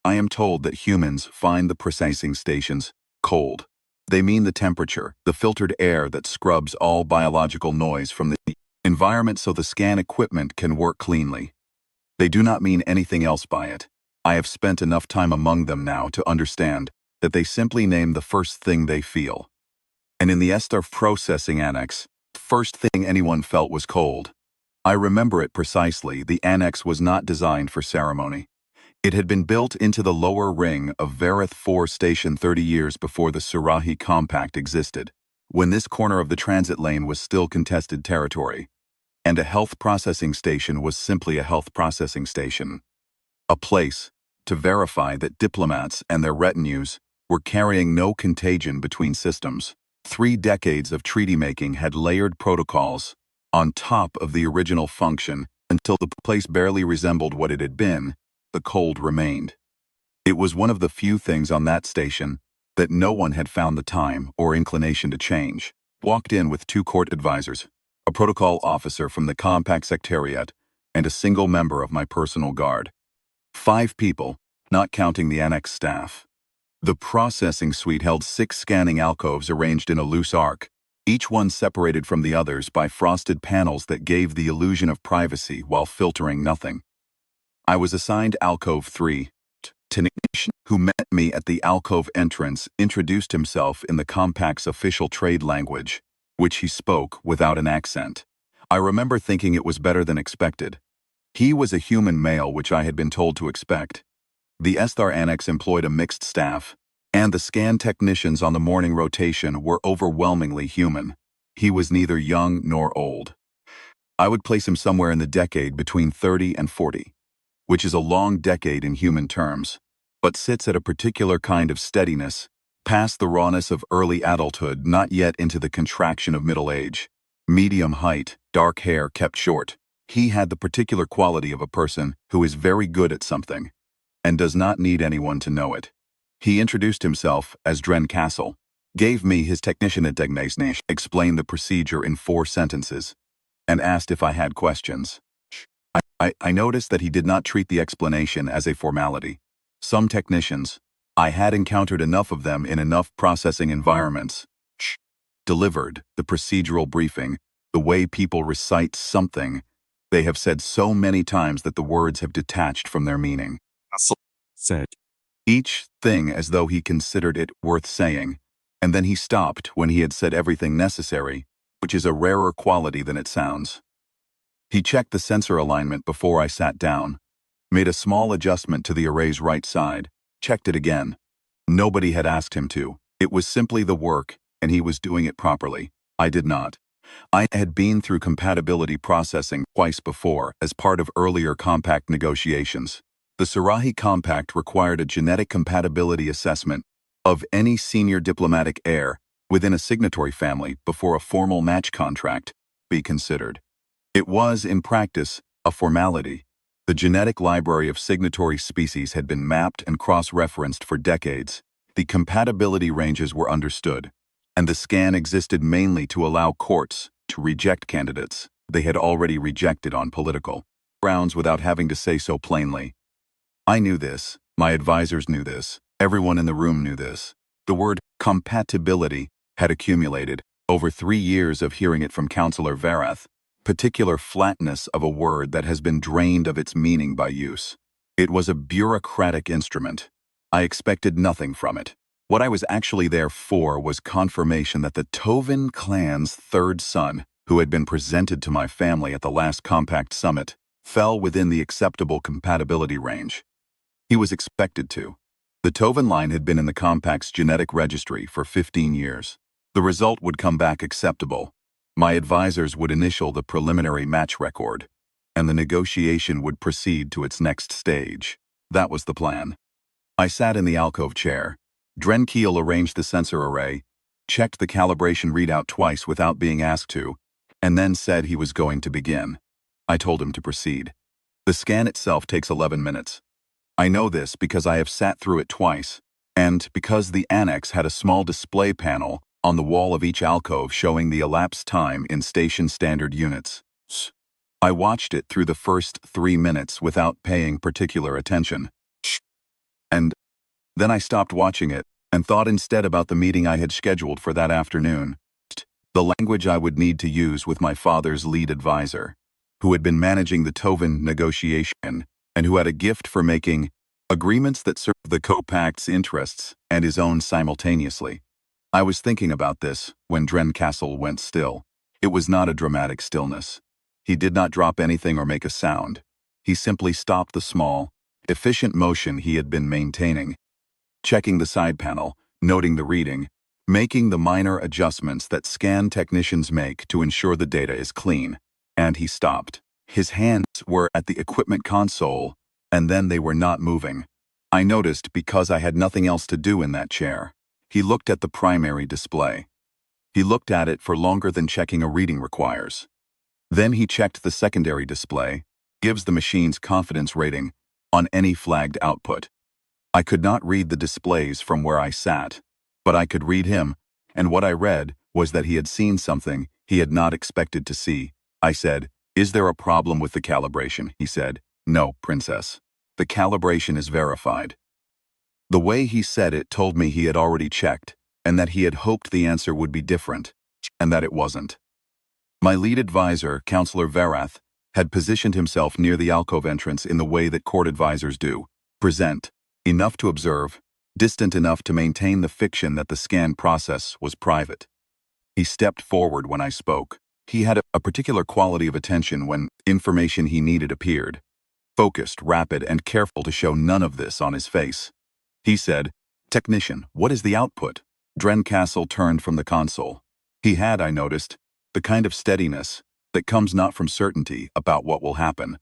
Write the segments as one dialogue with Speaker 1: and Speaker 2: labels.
Speaker 1: I am told that humans find the processing stations cold. They mean the temperature, the filtered air that scrubs all biological noise from the environment so the scan equipment can work cleanly. They do not mean anything else by it. I have spent enough time among them now to understand that they simply name the first thing they feel. And in the ester processing annex, the first thing anyone felt was cold. I remember it precisely. The annex was not designed for ceremony. It had been built into the lower ring of Vareth 4 station 30 years before the Scifi compact existed, when this corner of the transit lane was still contested territory. And a health processing station was simply a health processing station. A place to verify that diplomats and their retinues were carrying no contagion between systems. 3 decades of treaty-making had layered protocols on top of the original function until the place barely resembled what it had been. The cold remained. It was one of the few things on that station that no one had found the time or inclination to change. Walked in with 2 court advisors, a protocol officer from the compact secretariat, and a single member of my personal guard. 5 people, not counting the annex staff. The processing suite held 6 scanning alcoves arranged in a loose arc, each one separated from the others by frosted panels that gave the illusion of privacy while filtering nothing. I was assigned Alcove 3. Tanish, who met me at the alcove entrance, introduced himself in the compact's official trade language, which he spoke without an accent. I remember thinking it was better than expected. He was a human male, which I had been told to expect. The Esthar Annex employed a mixed staff, and the scan technicians on the morning rotation were overwhelmingly human. He was neither young nor old. I would place him somewhere in the decade between 30 and 40. Which is a long decade in human terms, but sits at a particular kind of steadiness, past the rawness of early adulthood, not yet into the contraction of middle age. Medium height, dark hair kept short. He had the particular quality of a person who is very good at something, and does not need anyone to know it. He introduced himself as Dren Castle, gave me his technician designation, explained the procedure in 4 sentences, and asked if I had questions. I noticed that he did not treat the explanation as a formality. Some technicians, I had encountered enough of them in enough processing environments, delivered the procedural briefing the way people recite something they have said so many times that the words have detached from their meaning. Said each thing as though he considered it worth saying, and then he stopped when he had said everything necessary, which is a rarer quality than it sounds. He checked the sensor alignment before I sat down, made a small adjustment to the array's right side, checked it again. Nobody had asked him to. It was simply the work, and he was doing it properly. I did not. I had been through compatibility processing twice before as part of earlier compact negotiations. The Scifi compact required a genetic compatibility assessment of any senior diplomatic heir within a signatory family before a formal match contract be considered. It was, in practice, a formality. The genetic library of signatory species had been mapped and cross-referenced for decades. The compatibility ranges were understood, and the scan existed mainly to allow courts to reject candidates they had already rejected on political grounds without having to say so plainly. I knew this, my advisors knew this, everyone in the room knew this. The word compatibility had accumulated, over 3 years of hearing it from Councillor Vareth, particular flatness of a word that has been drained of its meaning by use. It was a bureaucratic instrument. I expected nothing from it. What I was actually there for was confirmation that the Tovin clan's 3rd son, who had been presented to my family at the last compact summit, fell within the acceptable compatibility range. He was expected to. The Tovin line had been in the compact's genetic registry for 15 years. The result would come back acceptable. My advisors would initial the preliminary match record, and the negotiation would proceed to its next stage. That was the plan. I sat in the alcove chair. Dren Keel arranged the sensor array, checked the calibration readout twice without being asked to, and then said he was going to begin. I told him to proceed. The scan itself takes 11 minutes. I know this because I have sat through it twice, and because the annex had a small display panel on the wall of each alcove showing the elapsed time in station standard units. I watched it through the first 3 minutes without paying particular attention. And Then I stopped watching it and thought instead about the meeting I had scheduled for that afternoon. The language I would need to use with my father's lead advisor, who had been managing the Tovin negotiation and who had a gift for making agreements that served the co-pact's interests and his own simultaneously. I was thinking about this when Drencastle went still. It was not a dramatic stillness. He did not drop anything or make a sound. He simply stopped the small, efficient motion he had been maintaining, checking the side panel, noting the reading, making the minor adjustments that scan technicians make to ensure the data is clean. And he stopped. His hands were at the equipment console, and then they were not moving. I noticed because I had nothing else to do in that chair. He looked at the primary display. He looked at it for longer than checking a reading requires. Then he checked the secondary display, gives the machine's confidence rating, on any flagged output. I could not read the displays from where I sat, but I could read him, and what I read was that he had seen something he had not expected to see. I said, "Is there a problem with the calibration?" He said, "No, Princess. The calibration is verified." The way he said it told me he had already checked, and that he had hoped the answer would be different, and that it wasn't. My lead advisor, Counselor Verath, had positioned himself near the alcove entrance in the way that court advisors do, present, enough to observe, distant enough to maintain the fiction that the scan process was private. He stepped forward when I spoke. He had a particular quality of attention when information he needed appeared. Focused, rapid, and careful to show none of this on his face. He said, "Technician, what is the output?" Drencastle turned from the console. He had, I noticed, the kind of steadiness that comes not from certainty about what will happen,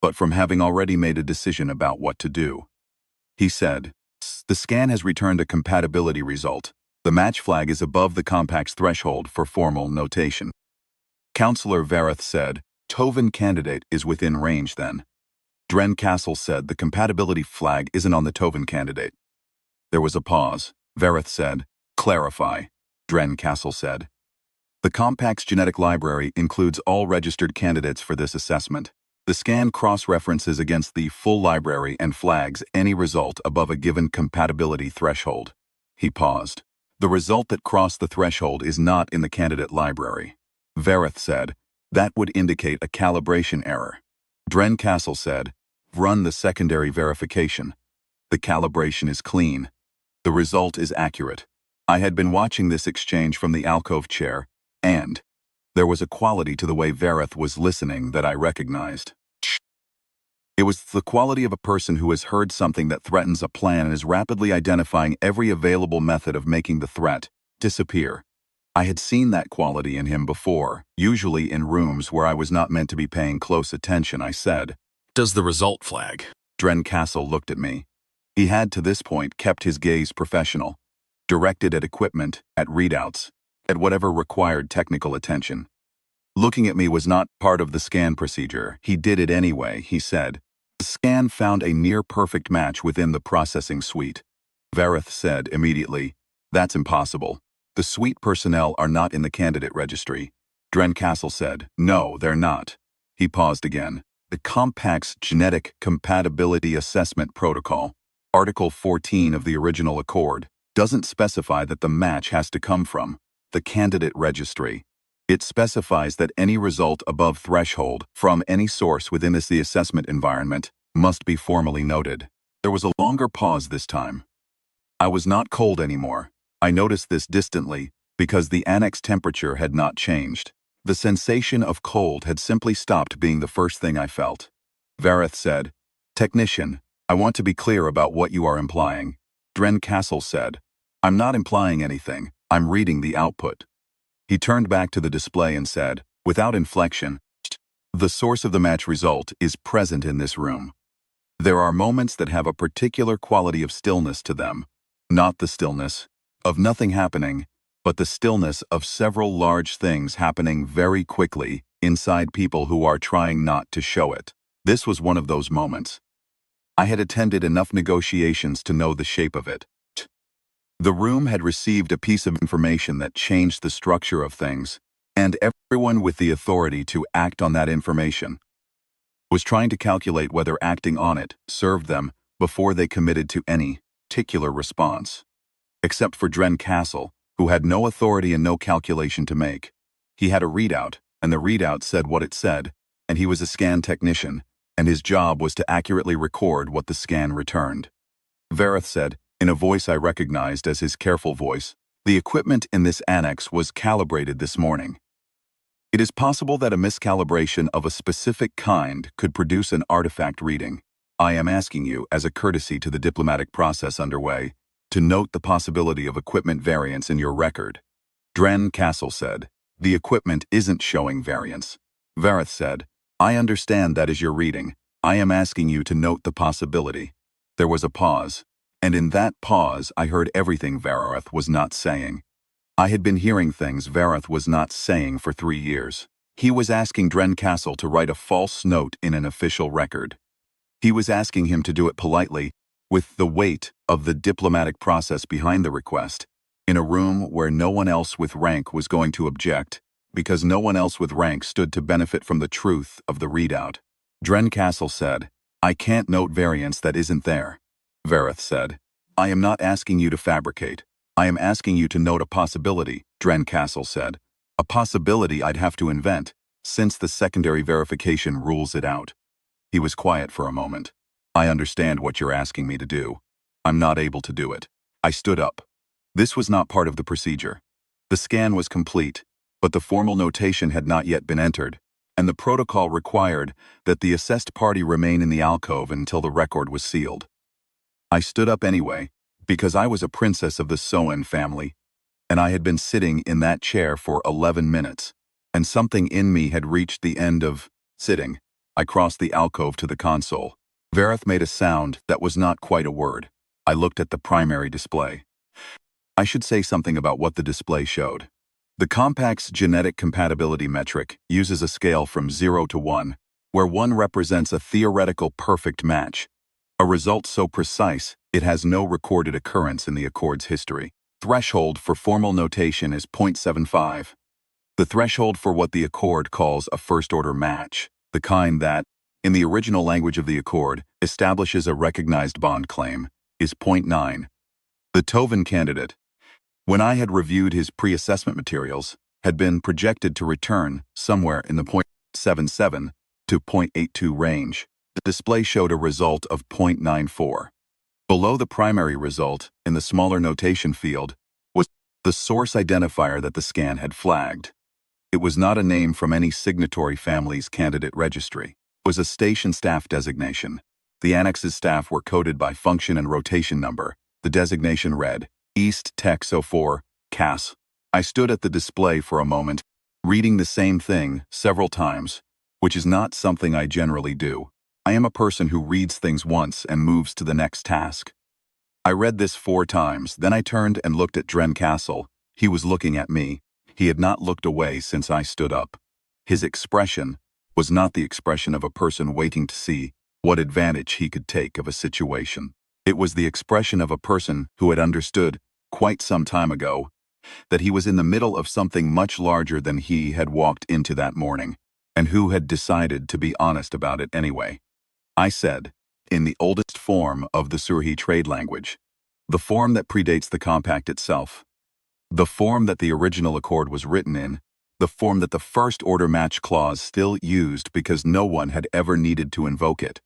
Speaker 1: but from having already made a decision about what to do. He said, "The scan has returned a compatibility result. The match flag is above the compact's threshold for formal notation." Counselor Verath said, "Tovin candidate is within range then." Drencastle said the compatibility flag isn't on the Tovin candidate. There was a pause. Verath said, "Clarify." Drencastle said, "The compact's genetic library includes all registered candidates for this assessment. The scan cross-references against the full library and flags any result above a given compatibility threshold." He paused. "The result that crossed the threshold is not in the candidate library." Verath said, "That would indicate a calibration error." Drencastle said, "Run the secondary verification. The calibration is clean. The result is accurate." I had been watching this exchange from the alcove chair, and there was a quality to the way Verath was listening that I recognized. It was the quality of a person who has heard something that threatens a plan and is rapidly identifying every available method of making the threat disappear. I had seen that quality in him before, usually in rooms where I was not meant to be paying close attention. I said, "Does the result flag?" Drencastle looked at me. He had to this point kept his gaze professional, directed at equipment, at readouts, at whatever required technical attention. Looking at me was not part of the scan procedure. He did it anyway, he said. The scan found a near-perfect match within the processing suite. Verath said immediately, "That's impossible. The suite personnel are not in the candidate registry." Drencastle said, "No, they're not." He paused again. "The compact's genetic compatibility assessment protocol, Article 14 of the original accord, doesn't specify that the match has to come from the candidate registry. It specifies that any result above threshold from any source within the assessment environment must be formally noted." There was a longer pause this time. I was not cold anymore. I noticed this distantly because the annex temperature had not changed. The sensation of cold had simply stopped being the first thing I felt. Verath said, "Technician, I want to be clear about what you are implying." Drencastle said, "I'm not implying anything. I'm reading the output." He turned back to the display and said, without inflection, "The source of the match result is present in this room. There are moments that have a particular quality of stillness to them, not the stillness of nothing happening, but the stillness of several large things happening very quickly inside people who are trying not to show it. This was one of those moments. I had attended enough negotiations to know the shape of it. The room had received a piece of information that changed the structure of things, and everyone with the authority to act on that information was trying to calculate whether acting on it served them before they committed to any particular response. Except for Dren Castle, who had no authority and no calculation to make. He had a readout, and the readout said what it said, and he was a scan technician, and his job was to accurately record what the scan returned. Vareth said, in a voice I recognized as his careful voice, "The equipment in this annex was calibrated this morning. It is possible that a miscalibration of a specific kind could produce an artifact reading. I am asking you, as a courtesy to the diplomatic process underway, to note the possibility of equipment variance in your record." Dren Castle said, "The equipment isn't showing variance." Vareth said, "I understand that is your reading. I am asking you to note the possibility." There was a pause, and in that pause I heard everything Vareth was not saying. I had been hearing things Vareth was not saying for 3 years. He was asking Dren Castle to write a false note in an official record. He was asking him to do it politely, with the weight of the diplomatic process behind the request, in a room where no one else with rank was going to object, because no one else with rank stood to benefit from the truth of the readout. Dren Castle said, "I can't note variance that isn't there." Vareth said, "I am not asking you to fabricate. I am asking you to note a possibility," Dren Castle said. "A possibility I'd have to invent, since the secondary verification rules it out." He was quiet for a moment. "I understand what you're asking me to do. I'm not able to do it." I stood up. This was not part of the procedure. The scan was complete, but the formal notation had not yet been entered, and the protocol required that the assessed party remain in the alcove until the record was sealed. I stood up anyway, because I was a princess of the Soen family, and I had been sitting in that chair for 11 minutes, and something in me had reached the end of sitting. I crossed the alcove to the console. Vareth made a sound that was not quite a word. I looked at the primary display. I should say something about what the display showed. The Compact's genetic compatibility metric uses a scale from 0 to 1, where 1 represents a theoretical perfect match, a result so precise it has no recorded occurrence in the Accord's history. Threshold for formal notation is 0.75. The threshold for what the Accord calls a first-order match, the kind that, in the original language of the Accord, establishes a recognized bond claim, is 0.9. The Tovan candidate, when I had reviewed his pre-assessment materials, had been projected to return somewhere in the 0.77 to 0.82 range. The display showed a result of 0.94. Below the primary result, in the smaller notation field, was the source identifier that the scan had flagged. It was not a name from any signatory family's candidate registry. It was a station staff designation. The annex's staff were coded by function and rotation number. The designation read, East Tex 04, CAS. I stood at the display for a moment, reading the same thing several times, which is not something I generally do. I am a person who reads things once and moves to the next task. I read this 4 times, then I turned and looked at Dren Castle. He was looking at me. He had not looked away since I stood up. His expression was not the expression of a person waiting to see what advantage he could take of a situation. It was the expression of a person who had understood, quite some time ago, that he was in the middle of something much larger than he had walked into that morning, and who had decided to be honest about it anyway. I said, in the oldest form of the Surhi trade language, the form that predates the compact itself, the form that the original accord was written in, the form that the first-order match clause still used because no one had ever needed to invoke it.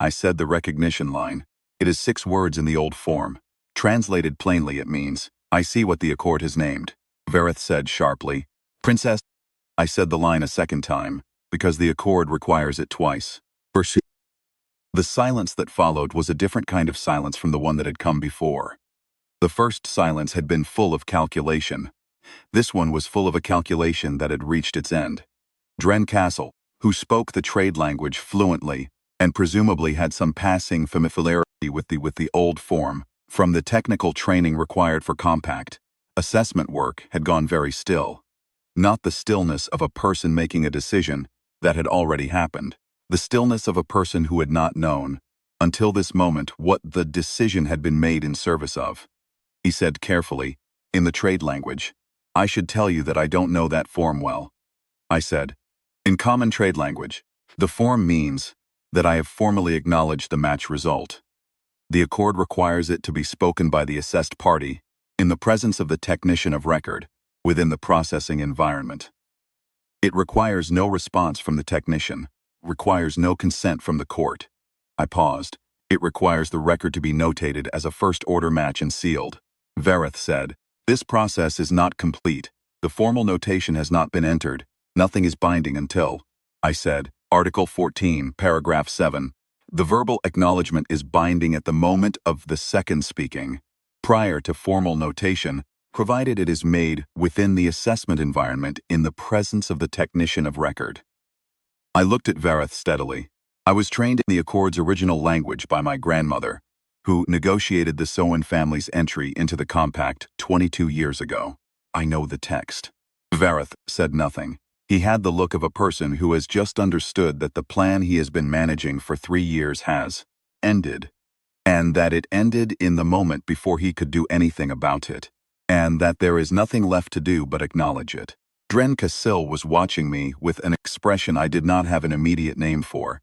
Speaker 1: I said the recognition line. It is 6 words in the old form. Translated plainly, it means, I see what the accord has named. Vareth said sharply, Princess. I said the line a second time, because the accord requires it twice. Pursue. The silence that followed was a different kind of silence from the one that had come before. The first silence had been full of calculation. This one was full of a calculation that had reached its end. Dren Castle, who spoke the trade language fluently, and presumably had some passing familiarity with the old form, from the technical training required for compact, assessment work had gone very still. Not the stillness of a person making a decision that had already happened. The stillness of a person who had not known, until this moment, what the decision had been made in service of. He said carefully, in the trade language, I should tell you that I don't know that form well. I said, in common trade language, the form means that I have formally acknowledged the match result. The accord requires it to be spoken by the assessed party, in the presence of the technician of record, within the processing environment. It requires no response from the technician, requires no consent from the court. I paused. It requires the record to be notated as a first-order match and sealed. Verith said, "This process is not complete. The formal notation has not been entered. Nothing is binding until." I said, Article 14, Paragraph 7. The verbal acknowledgement is binding at the moment of the second speaking, prior to formal notation, provided it is made within the assessment environment in the presence of the technician of record. I looked at Verith steadily. I was trained in the Accord's original language by my grandmother, who negotiated the Sohan family's entry into the compact 22 years ago. I know the text. Verith said nothing. He had the look of a person who has just understood that the plan he has been managing for 3 years has ended, and that it ended in the moment before he could do anything about it, and that there is nothing left to do but acknowledge it. Dren Cassil was watching me with an expression I did not have an immediate name for.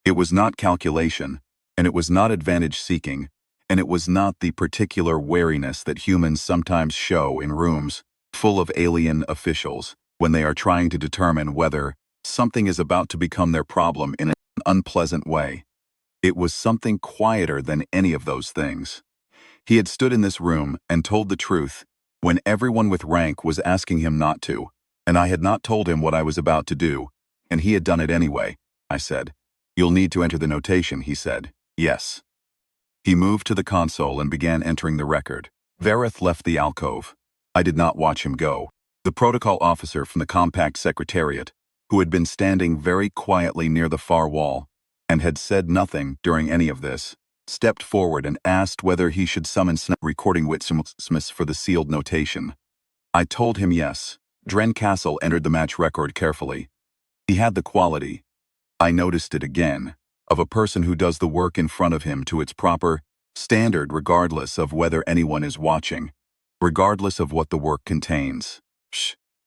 Speaker 1: It was not calculation, and it was not advantage-seeking, and it was not the particular wariness that humans sometimes show in rooms full of alien officials when they are trying to determine whether something is about to become their problem in an unpleasant way. It was something quieter than any of those things. He had stood in this room and told the truth when everyone with rank was asking him not to, and I had not told him what I was about to do, and he had done it anyway. I said, "You'll need to enter the notation," he said. "Yes." He moved to the console and began entering the record. Verith left the alcove. I did not watch him go. The protocol officer from the compact secretariat, who had been standing very quietly near the far wall and had said nothing during any of this, stepped forward and asked whether he should summon recording witnesses for the sealed notation. I told him yes. Dren Cassil entered the match record carefully. He had the quality, I noticed it again, of a person who does the work in front of him to its proper standard regardless of whether anyone is watching, regardless of what the work contains.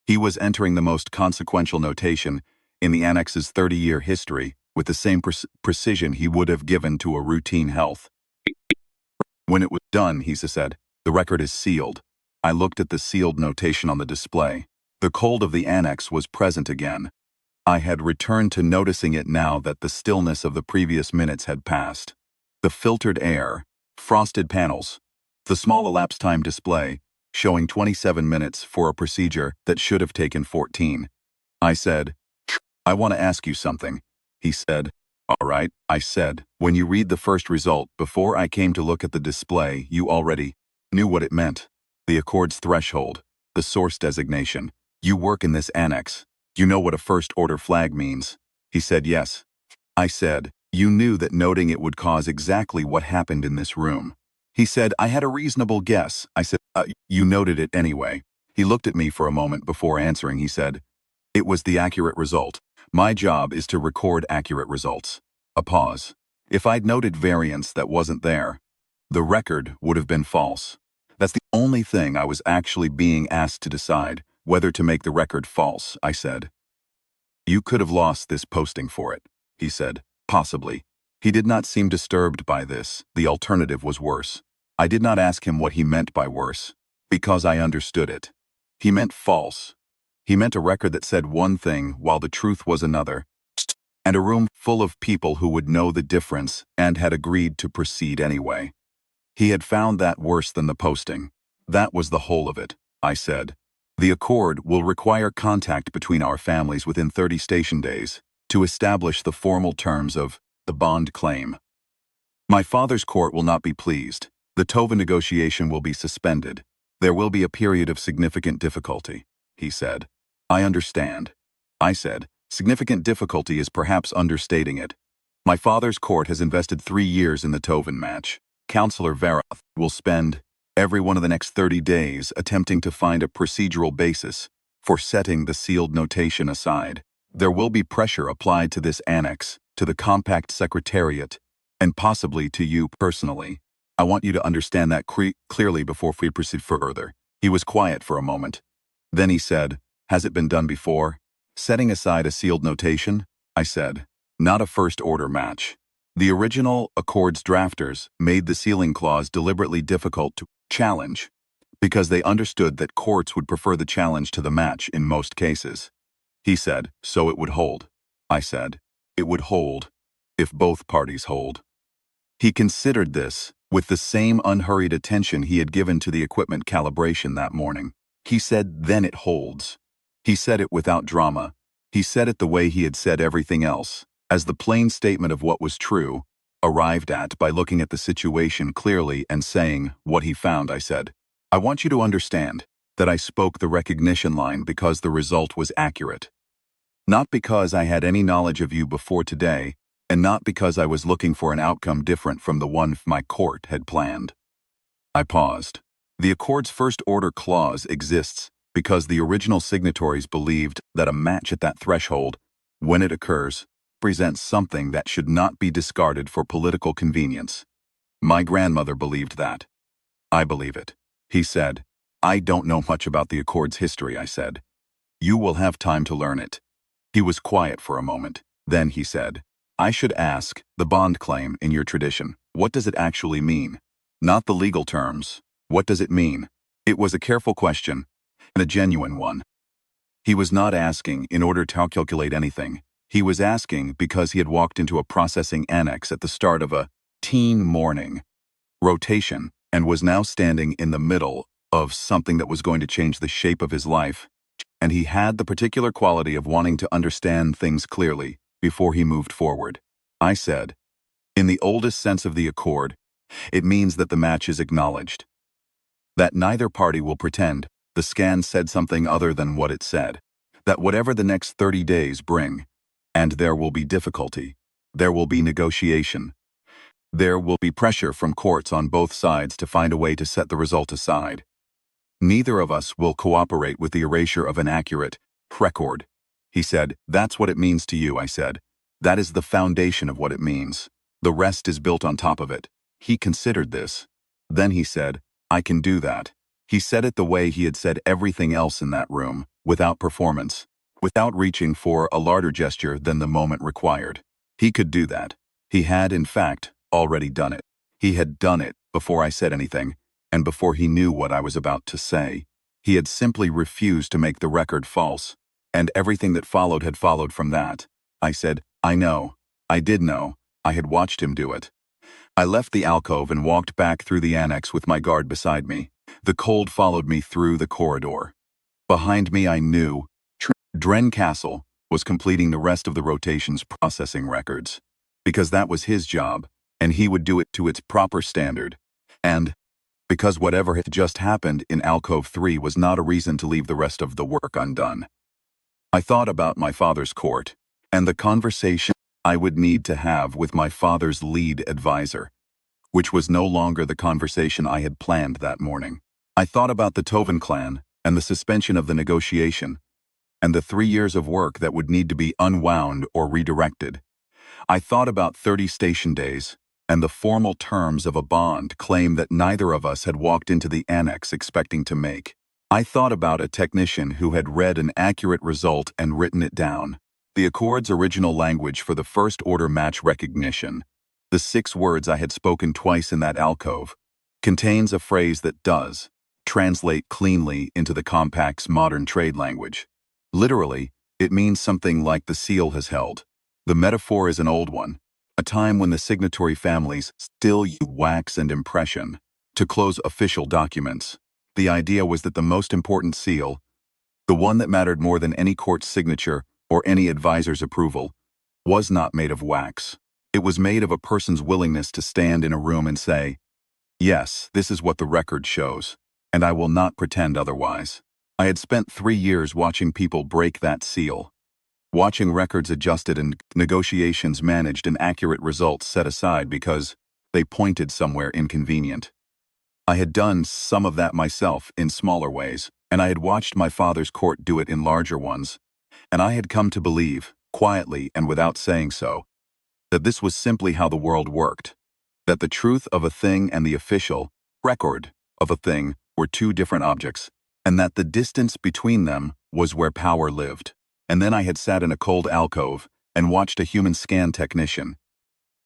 Speaker 1: He was entering the most consequential notation in the annex's 30-year history with the same precision he would have given to a routine health. When it was done, he said, "The record is sealed." I looked at the sealed notation on the display. The cold of the annex was present again. I had returned to noticing it now that the stillness of the previous minutes had passed. The filtered air, frosted panels, the small elapsed time display, showing 27 minutes for a procedure that should have taken 14. I said, "I want to ask you something." He said, "All right," I said. "When you read the first result, before I came to look at the display, you already knew what it meant. The Accord's threshold, the source designation. You work in this annex. You know what a first-order flag means." He said yes. I said, "You knew that noting it would cause exactly what happened in this room." He said, "I had a reasonable guess." I said, "You noted it anyway." He looked at me for a moment before answering. He said, "It was the accurate result. My job is to record accurate results." A pause. If I'd noted variance that wasn't there, the record would have been false. That's the only thing I was actually being asked to decide, whether to make the record false, I said. "You could have lost this posting for it," he said. "Possibly." He did not seem disturbed by this. The alternative was worse. I did not ask him what he meant by worse, because I understood it. He meant false. He meant a record that said one thing while the truth was another, and a room full of people who would know the difference and had agreed to proceed anyway. He had found that worse than the posting. That was the whole of it, I said. "The Accord will require contact between our families within 30 station days to establish the formal terms of the bond claim. My father's court will not be pleased. The TOVA negotiation will be suspended. There will be a period of significant difficulty," he said. "I understand." I said, "Significant difficulty is perhaps understating it. My father's court has invested 3 years in the Tovan match. Counselor Verith will spend every one of the next 30 days attempting to find a procedural basis for setting the sealed notation aside. There will be pressure applied to this annex, to the compact secretariat, and possibly to you personally. I want you to understand that clearly before we proceed further." He was quiet for a moment. Then he said, "Has it been done before?" "Setting aside a sealed notation?" I said. "Not a first-order match." The original Accord's drafters made the sealing clause deliberately difficult to challenge because they understood that courts would prefer the challenge to the match in most cases. He said, so it would hold. I said, it would hold if both parties hold. He considered this with the same unhurried attention he had given to the equipment calibration that morning. He said, then it holds. He said it without drama. He said it the way he had said everything else, as the plain statement of what was true, arrived at by looking at the situation clearly and saying what he found. I said, I want you to understand that I spoke the recognition line because the result was accurate. Not because I had any knowledge of you before today, and not because I was looking for an outcome different from the one my court had planned. I paused. The Accord's first order clause exists because the original signatories believed that a match at that threshold, when it occurs, presents something that should not be discarded for political convenience. My grandmother believed that. I believe it. He said, I don't know much about the Accord's history, I said. You will have time to learn it. He was quiet for a moment. Then he said, I should ask, the bond claim in your tradition, what does it actually mean? Not the legal terms. What does it mean? It was a careful question, and a genuine one. He was not asking in order to calculate anything. He was asking because he had walked into a processing annex at the start of a teen morning rotation and was now standing in the middle of something that was going to change the shape of his life. And he had the particular quality of wanting to understand things clearly before he moved forward. I said, in the oldest sense of the Accord, it means that the match is acknowledged. That neither party will pretend the scan said something other than what it said. That whatever the next 30 days bring, and there will be difficulty, there will be negotiation. There will be pressure from courts on both sides to find a way to set the result aside. Neither of us will cooperate with the erasure of an accurate record. He said, that's what it means to you, I said. That is the foundation of what it means. The rest is built on top of it. He considered this. Then he said, I can do that. He said it the way he had said everything else in that room, without performance, without reaching for a larger gesture than the moment required. He could do that. He had, in fact, already done it. He had done it before I said anything, and before he knew what I was about to say. He had simply refused to make the record false, and everything that followed had followed from that. I said, I know. I did know. I had watched him do it. I left the alcove and walked back through the annex with my guard beside me. The cold followed me through the corridor. Behind me I knew Dren Castle was completing the rest of the rotation's processing records, because that was his job, and he would do it to its proper standard, and because whatever had just happened in Alcove 3 was not a reason to leave the rest of the work undone. I thought about my father's court, and the conversation I would need to have with my father's lead advisor, which was no longer the conversation I had planned that morning. I thought about the Toven clan, and the suspension of the negotiation, and the 3 years of work that would need to be unwound or redirected. I thought about 30 station days, and the formal terms of a bond claim that neither of us had walked into the annex expecting to make. I thought about a technician who had read an accurate result and written it down. The Accord's original language for the first order match recognition, the 6 words I had spoken twice in that alcove, contains a phrase that does translate cleanly into the compact's modern trade language. Literally, it means something like the seal has held. The metaphor is an old one, a time when the signatory families still use wax and impression to close official documents. The idea was that the most important seal, the one that mattered more than any court's signature or any advisor's approval, was not made of wax. It was made of a person's willingness to stand in a room and say, yes, this is what the record shows, and I will not pretend otherwise. I had spent 3 years watching people break that seal, watching records adjusted and negotiations managed and accurate results set aside because they pointed somewhere inconvenient. I had done some of that myself in smaller ways, and I had watched my father's court do it in larger ones, and I had come to believe, quietly and without saying so, that this was simply how the world worked, that the truth of a thing and the official record of a thing were 2 different objects, and that the distance between them was where power lived. And then I had sat in a cold alcove and watched a human scan technician,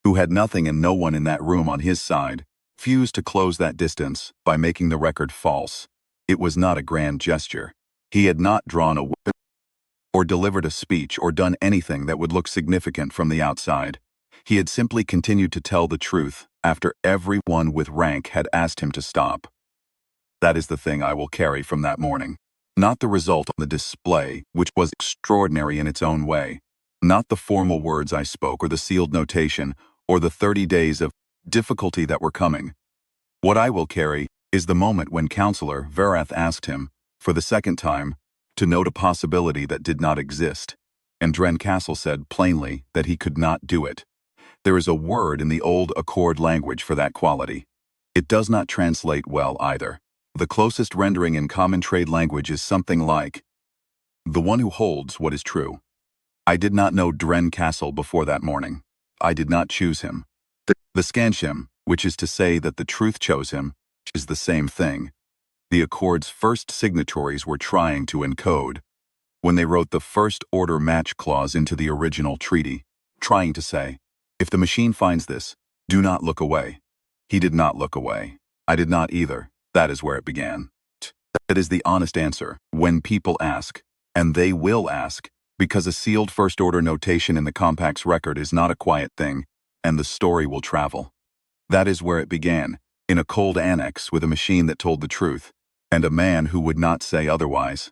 Speaker 1: who had nothing and no one in that room on his side, fused to close that distance by making the record false. It was not a grand gesture. He had not drawn a weapon or delivered a speech or done anything that would look significant from the outside. He had simply continued to tell the truth after everyone with rank had asked him to stop. That is the thing I will carry from that morning. Not the result on the display, which was extraordinary in its own way. Not the formal words I spoke or the sealed notation or the 30 days of difficulty that were coming. What I will carry is the moment when Counselor Verath asked him, for the second time, to note a possibility that did not exist, and Dren Castle said plainly that he could not do it. There is a word in the old Accord language for that quality. It does not translate well either. The closest rendering in common trade language is something like, the one who holds what is true. I did not know Dren Castle before that morning. I did not choose him. The Scanshim, which is to say that the truth chose him, is the same thing. The Accord's first signatories were trying to encode, when they wrote the first order match clause into the original treaty, trying to say, if the machine finds this, do not look away. He did not look away. I did not either. That is where it began. That is the honest answer when people ask, and they will ask, because a sealed first-order notation in the Compact's record is not a quiet thing, and the story will travel. That is where it began, in a cold annex with a machine that told the truth, and a man who would not say otherwise.